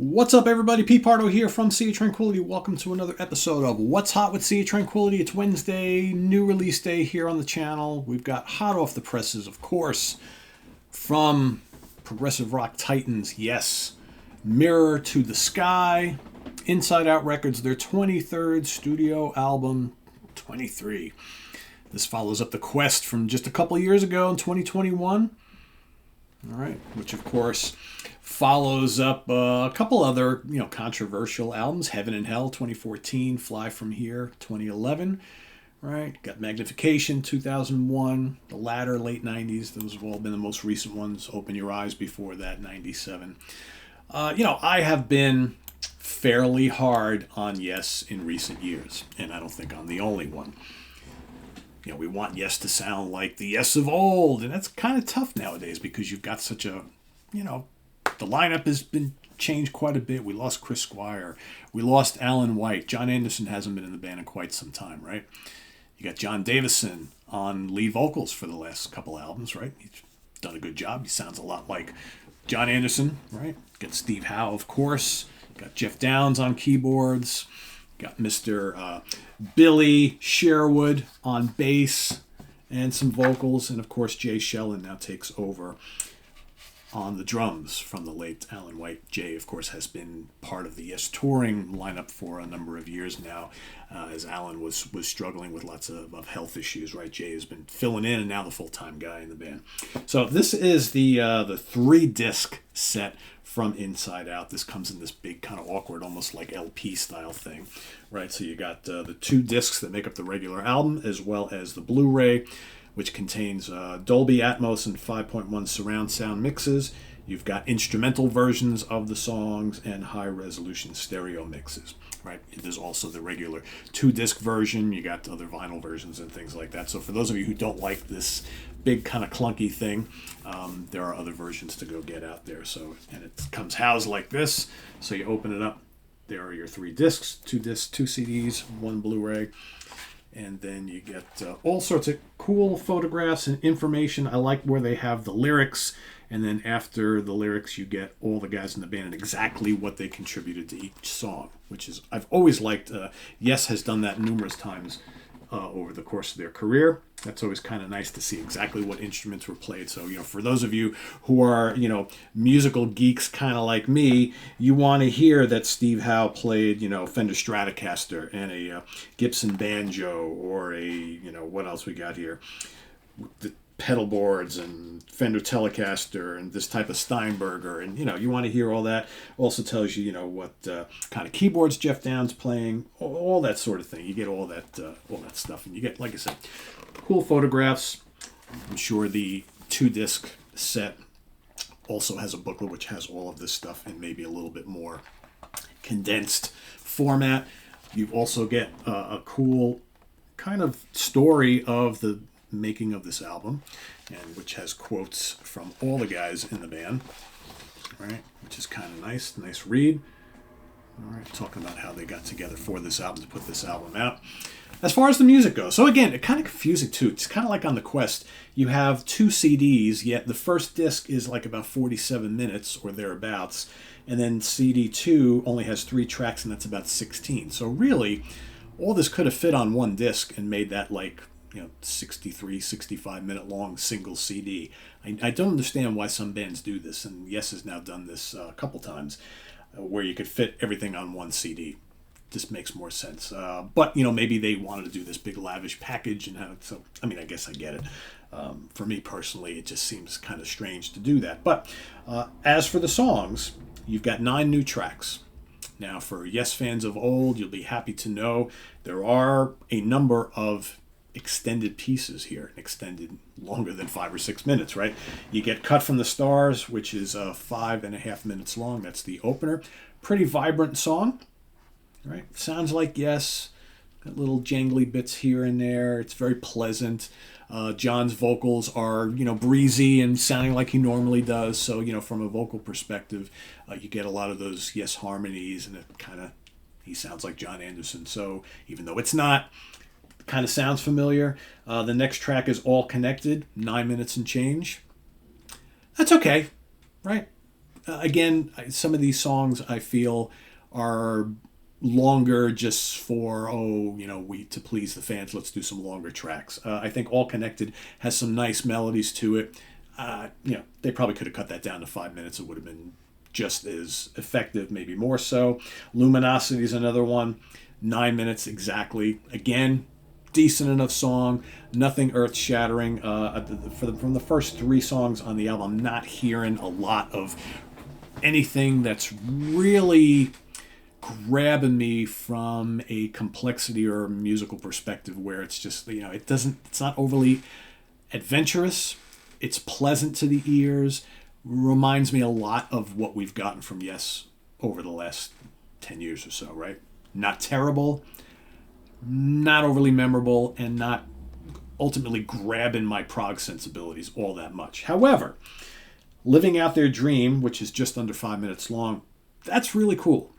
What's up, everybody? Pete Pardo here from Sea of Tranquility. Welcome to another episode of What's Hot with Sea of Tranquility. It's Wednesday, new release day here on the channel. We've got hot off the presses, of course, from progressive rock titans, yes, Mirror to the Sky, Inside Out Records, their 23rd studio album, 23. This follows up The Quest from just a couple years ago in 2021. All right, which of course follows up a couple other, controversial albums. Heaven and Hell, 2014. Fly From Here, 2011. Right, got Magnification, 2001. The Ladder, late 90s. Those have all been the most recent ones. Open Your Eyes before that, 97. I have been fairly hard on Yes in recent years, and I don't think I'm the only one. We want Yes to sound like the Yes of old, and that's kind of tough nowadays because you've got such a, the lineup has been changed quite a bit. We lost Chris Squire. We lost Alan White. John Anderson hasn't been in the band in quite some time, right? You got John Davison on lead vocals for the last couple albums, right? He's done a good job. He sounds a lot like John Anderson, right? Got Steve Howe, of course. Got Jeff Downs on keyboards. Got Mr. Billy Sherwood on bass and some vocals. And, of course, Jay Shellen now takes over on the drums from the late Alan White. Jay, of course, has been part of the Yes touring lineup for a number of years now, as Alan was struggling with lots of health issues, right? Jay has been filling in and now the full-time guy in the band. So this is the 3-disc set from Inside Out. This comes in this big kind of awkward, almost like LP style thing, right? So you got the 2 discs that make up the regular album, as well as the Blu-ray, which contains Dolby Atmos and 5.1 surround sound mixes. You've got instrumental versions of the songs and high-resolution stereo mixes, right? There's also the regular 2-disc version. You got other vinyl versions and things like that. So for those of you who don't like this big kind of clunky thing, there are other versions to go get out there. So, and it comes housed like this. So you open it up. There are your 3 discs, 2 discs, 2 CDs, 1 Blu-ray. And then you get all sorts of cool photographs and information. I like where they have the lyrics. And then after the lyrics, you get all the guys in the band and exactly what they contributed to each song, which is, I've always liked. Yes has done that numerous times over the course of their career. That's always kind of nice to see exactly what instruments were played. So, for those of you who are, musical geeks kind of like me, you want to hear that Steve Howe played, Fender Stratocaster and a Gibson banjo, or a, what else we got here? The pedal boards and Fender Telecaster and this type of Steinberger, and you want to hear all that. Also tells you what kind of keyboards Jeff Downs playing, all that sort of thing. You get all that stuff, and you get, like I said, cool photographs. I'm sure the 2-disc set also has a booklet which has all of this stuff in maybe a little bit more condensed format. You also get a cool kind of story of the making of this album, and which has quotes from all the guys in the band, right? Which is kind of nice read. All right, talking about how they got together for this album to put this album out. As far as the music goes, so again, it's kind of confusing too. It's kind of like on The Quest. You have 2 CDs, yet the first disc is like about 47 minutes or thereabouts, and then CD 2 only has 3 tracks, and that's about 16. So really, all this could have fit on one disc and made that like 63, 65 minute long single CD. I don't understand why some bands do this, and Yes has now done this a couple times, where you could fit everything on one CD. This makes more sense. But, maybe they wanted to do this big lavish package, and I guess I get it. For me personally, it just seems kind of strange to do that. But as for the songs, you've got 9 new tracks. Now, for Yes fans of old, you'll be happy to know there are a number of extended pieces here, extended longer than 5 or 6 minutes, right? You get Cut from the Stars, which is 5.5 minutes long. That's the opener. Pretty vibrant song, right? Sounds like Yes. Got little jangly bits here and there. It's very pleasant. John's vocals are, breezy and sounding like he normally does. So, from a vocal perspective, you get a lot of those Yes harmonies, and he sounds like John Anderson. So even though it's not, kind of sounds familiar. The next track is All Connected, 9 minutes and change. That's okay, right? again, some of these songs I feel are longer just for, to please the fans, let's do some longer tracks. I think All Connected has some nice melodies to it. They probably could have cut that down to 5 minutes. It would have been just as effective, maybe more so. Luminosity is another one. 9 minutes exactly. Again, decent enough song. Nothing earth-shattering. From the first 3 songs on the album, I'm not hearing a lot of anything that's really grabbing me from a complexity or a musical perspective, where it's just, it's not overly adventurous. It's pleasant to the ears. Reminds me a lot of what we've gotten from Yes over the last 10 years or so, right? Not terrible, not overly memorable, and not ultimately grabbing my prog sensibilities all that much. However, Living Out Their Dream, which is just under 5 minutes long, that's really cool.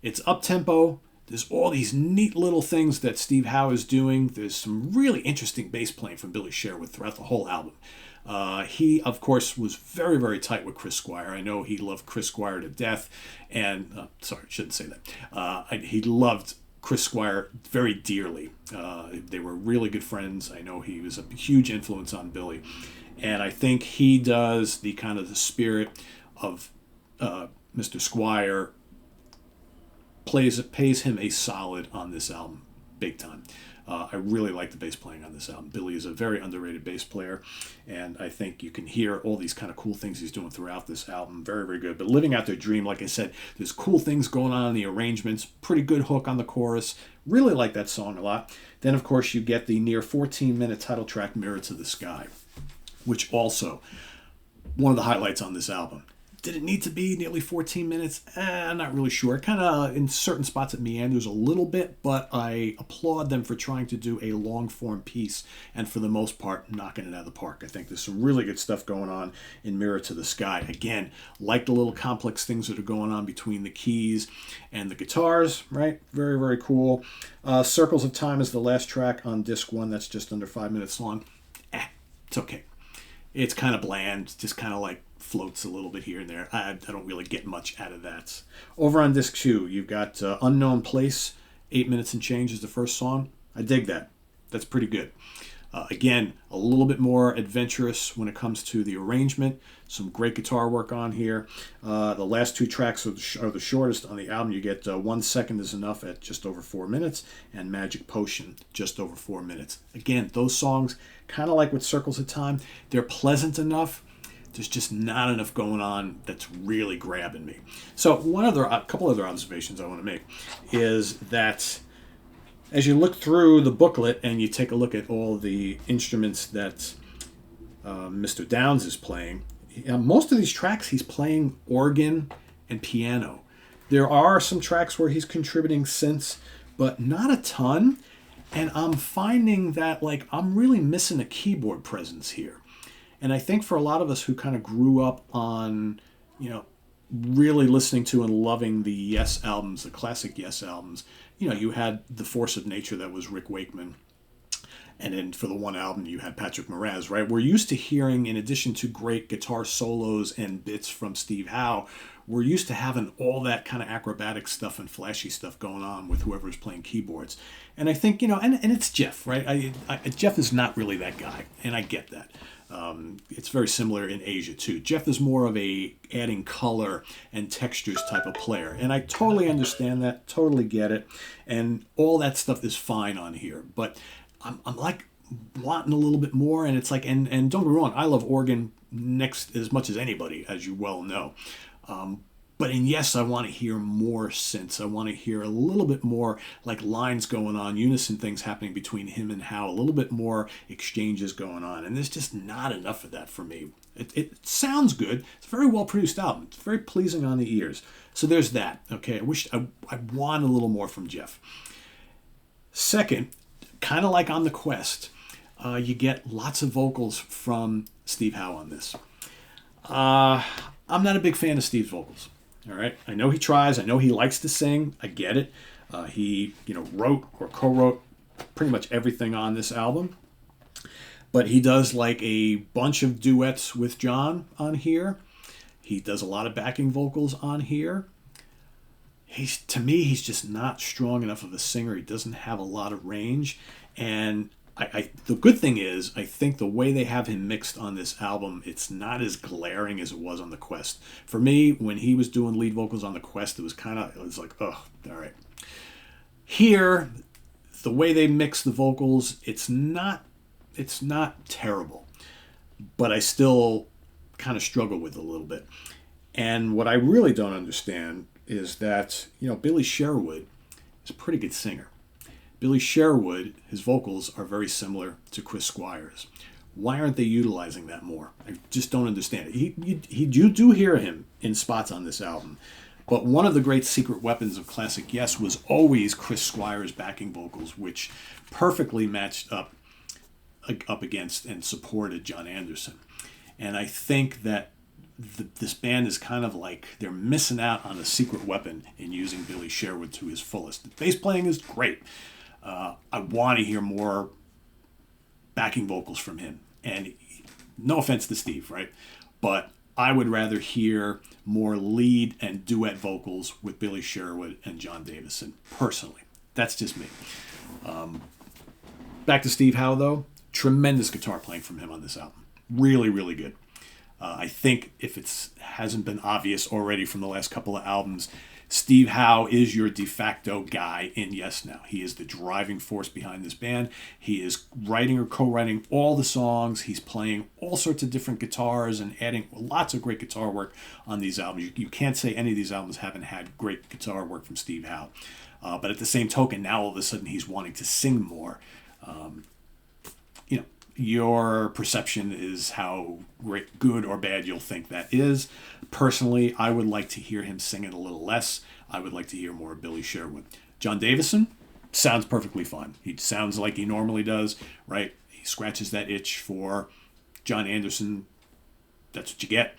It's up-tempo. There's all these neat little things that Steve Howe is doing. There's some really interesting bass playing from Billy Sherwood throughout the whole album. He, of course, was very, very tight with Chris Squire. I know he loved Chris Squire to death. And, sorry, I shouldn't say that. He loved Chris Squire very dearly. They were really good friends. I know he was a huge influence on Billy. And I think he does the kind of the spirit of Mr. Squire, pays him a solid on this album, big time. I really like the bass playing on this album. Billy is a very underrated bass player, and I think you can hear all these kind of cool things he's doing throughout this album. Very, very good. But Living Out Their Dream, like I said, there's cool things going on in the arrangements, pretty good hook on the chorus. Really like that song a lot. Then, of course, you get the near 14-minute title track, Mirror to the Sky, which also one of the highlights on this album. Did it need to be nearly 14 minutes? I'm not really sure. Kind of in certain spots it meanders a little bit, but I applaud them for trying to do a long-form piece and for the most part knocking it out of the park. I think there's some really good stuff going on in Mirror to the Sky. Again, like the little complex things that are going on between the keys and the guitars, right? Very, very cool. Circles of Time is the last track on disc 1. That's just under 5 minutes long. It's okay. It's kind of bland, just kind of like floats a little bit here and there. I don't really get much out of that. Over on disc 2, you've got Unknown Place, 8 minutes and change is the first song. I dig that. That's pretty good. Again, a little bit more adventurous when it comes to the arrangement. Some great guitar work on here. The last 2 tracks are the shortest on the album. You get 1 Second Is Enough at just over 4 minutes and Magic Potion just over 4 minutes. Again, those songs, kind of like with Circles of Time, they're pleasant enough. There's just not enough going on that's really grabbing me. So a couple other observations I want to make is that as you look through the booklet and you take a look at all the instruments that Mr. Downes is playing, most of these tracks he's playing organ and piano. There are some tracks where he's contributing synths, but not a ton. And I'm finding that I'm really missing a keyboard presence here. And I think for a lot of us who kind of grew up on, really listening to and loving the Yes albums, the classic Yes albums, you had The Force of Nature that was Rick Wakeman. And then for the one album, you had Patrick Moraz, right? We're used to hearing, in addition to great guitar solos and bits from Steve Howe, we're used to having all that kind of acrobatic stuff and flashy stuff going on with whoever's playing keyboards. And I think, and it's Jeff, right? Jeff is not really that guy, and I get that. It's very similar in Asia too. Jeff is more of a adding color and textures type of player, and I totally understand that, totally get it, and all that stuff is fine on here. But I'm wanting a little bit more, and it's and don't get me wrong, I love organ next as much as anybody, as you well know. But in Yes, I want to hear more synths. I want to hear a little bit more lines going on, unison things happening between him and Howe, a little bit more exchanges going on. And there's just not enough of that for me. It sounds good. It's a very well-produced album. It's very pleasing on the ears. So there's that. Okay, I want a little more from Jeff. Second, kind of like on The Quest, you get lots of vocals from Steve Howe on this. I'm not a big fan of Steve's vocals. All right, I know he tries. I know he likes to sing. I get it. He, wrote or co-wrote pretty much everything on this album. But he does a bunch of duets with John on here. He does a lot of backing vocals on here. To me, he's just not strong enough of a singer. He doesn't have a lot of range. And the good thing is, I think the way they have him mixed on this album, it's not as glaring as it was on The Quest. For me, when he was doing lead vocals on The Quest, it was like, oh, all right. Here, the way they mix the vocals, it's not terrible, but I still kind of struggle with it a little bit. And what I really don't understand is that, Billy Sherwood is a pretty good singer. Billy Sherwood, his vocals are very similar to Chris Squire's. Why aren't they utilizing that more? I just don't understand it. You do hear him in spots on this album, but one of the great secret weapons of classic Yes was always Chris Squire's backing vocals, which perfectly matched up against and supported John Anderson. And I think that this band is kind of like they're missing out on a secret weapon in using Billy Sherwood to his fullest. The bass playing is great. I want to hear more backing vocals from him. And no offense to Steve, right? But I would rather hear more lead and duet vocals with Billy Sherwood and John Davison, personally. That's just me. Back to Steve Howe, though. Tremendous guitar playing from him on this album. Really, really good. I think if it hasn't been obvious already from the last couple of albums, Steve Howe is your de facto guy in Yes now. He is the driving force behind this band. He is writing or co-writing all the songs. He's playing all sorts of different guitars and adding lots of great guitar work on these albums. You can't say any of these albums haven't had great guitar work from Steve Howe. But at the same token, now all of a sudden he's wanting to sing more. Your perception is how great, good or bad you'll think that is. Personally, I would like to hear him sing it a little less. I would like to hear more of Billy Sherwood. John Davison sounds perfectly fine. He sounds like he normally does, right? He scratches that itch for John Anderson. That's what you get.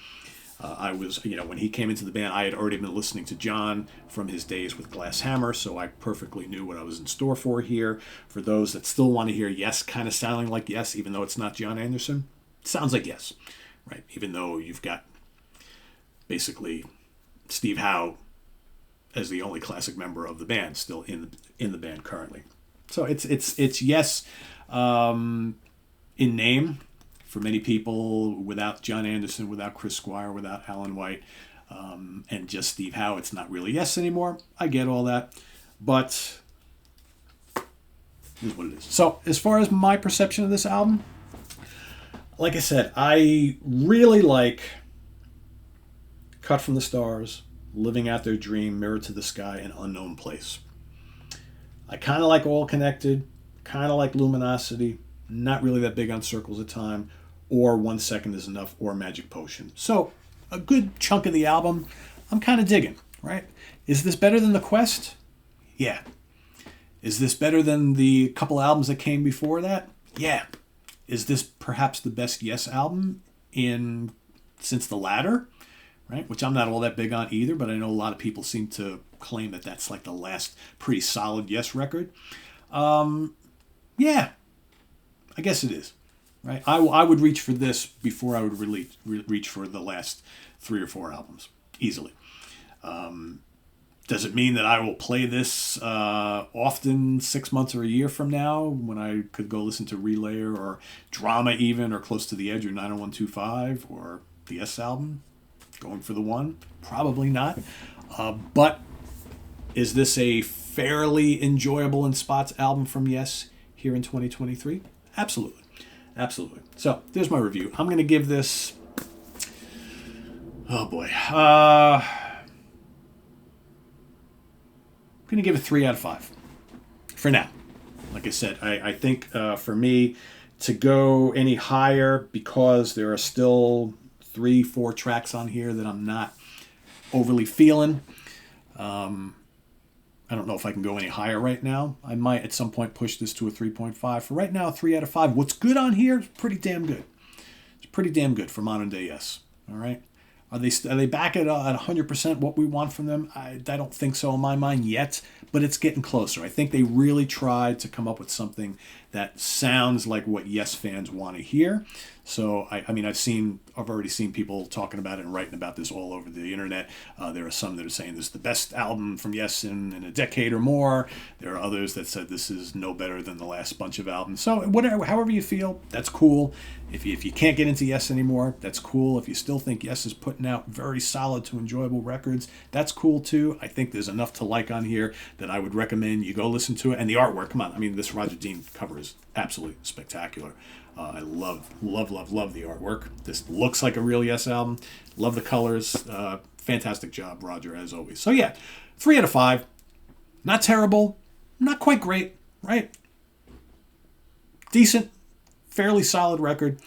When he came into the band, I had already been listening to John from his days with Glass Hammer, so I perfectly knew what I was in store for here. For those that still want to hear Yes kind of sounding like Yes, even though it's not John Anderson, it sounds like Yes, right? Even though you've got basically Steve Howe as the only classic member of the band still in the band currently. So it's Yes in name. For many people, without John Anderson, without Chris Squire, without Alan White, and just Steve Howe, it's not really Yes anymore. I get all that, but here's what it is. So as far as my perception of this album, like I said, I really like Cut from the Stars, Living Out Their Dream, Mirror to the Sky, and Unknown Place. I kind of like All Connected, kind of like Luminosity, not really that big on Circles of Time, or 1 Second Is Enough, or Magic Potion. So a good chunk of the album I'm kind of digging, right? Is this better than The Quest? Yeah. Is this better than the couple albums that came before that? Yeah. Is this perhaps the best Yes album since The Ladder? Right? Which I'm not all that big on either, but I know a lot of people seem to claim that that's like the last pretty solid Yes record. Yeah. I guess it is, right? I would reach for this before I would reach for the last 3 or 4 albums, easily. Does it mean that I will play this often 6 months or a year from now when I could go listen to Relayer or Drama even, or Close to the Edge or 90125 or the S album? Going for the one? Probably not. But is this a fairly enjoyable in spots album from Yes here in 2023? Absolutely. Absolutely. So, there's my review. I'm going to give this... Oh, boy. I'm going to give it 3 out of 5. For now. Like I said, I think for me to go any higher, because there are still 3-4 tracks on here that I'm not overly feeling. I don't know if I can go any higher right now. I might at some point push this to a 3.5. For right now, 3 out of 5. What's good on here is pretty damn good. It's pretty damn good for modern day Yes. All right. Are they back at 100% what we want from them? I don't think so in my mind yet, but it's getting closer. I think they really tried to come up with something that sounds like what Yes fans want to hear. So I've already seen people talking about it and writing about this all over the internet. There are some that are saying this is the best album from Yes in a decade or more. There are others that said this is no better than the last bunch of albums. So whatever, however you feel, that's cool. If you can't get into Yes anymore, that's cool. If you still think Yes is putting out very solid to enjoyable records, that's cool too. I think there's enough to like on here that I would recommend you go listen to it. And the artwork, come on, I mean, this Roger Dean cover is absolutely spectacular. I love the artwork. This looks like a real Yes album. Love the colors. Fantastic job, Roger, as always. So yeah, 3 out of 5. Not terrible. Not quite great, right? Decent. Fairly solid record.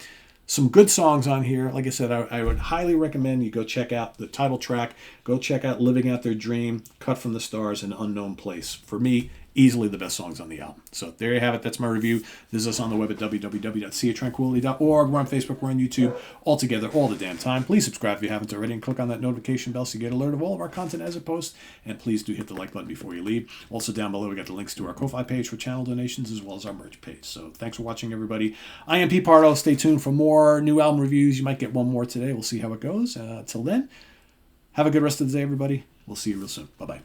Some good songs on here. Like I said, I would highly recommend you go check out the title track. Go check out Living Out Their Dream, Cut from the Stars, and Unknown Place. For me, easily the best songs on the album. So there you have it. That's my review. Visit us on the web at www.seatranquility.org. We're on Facebook. We're on YouTube. All together, all the damn time. Please subscribe if you haven't already and click on that notification bell so you get alert of all of our content as it posts. And please do hit the like button before you leave. Also down below, we got the links to our Ko-Fi page for channel donations as well as our merch page. So thanks for watching, everybody. I am Pete Pardo. Stay tuned for more new album reviews. You might get one more today. We'll see how it goes. Till then, have a good rest of the day, everybody. We'll see you real soon. Bye-bye.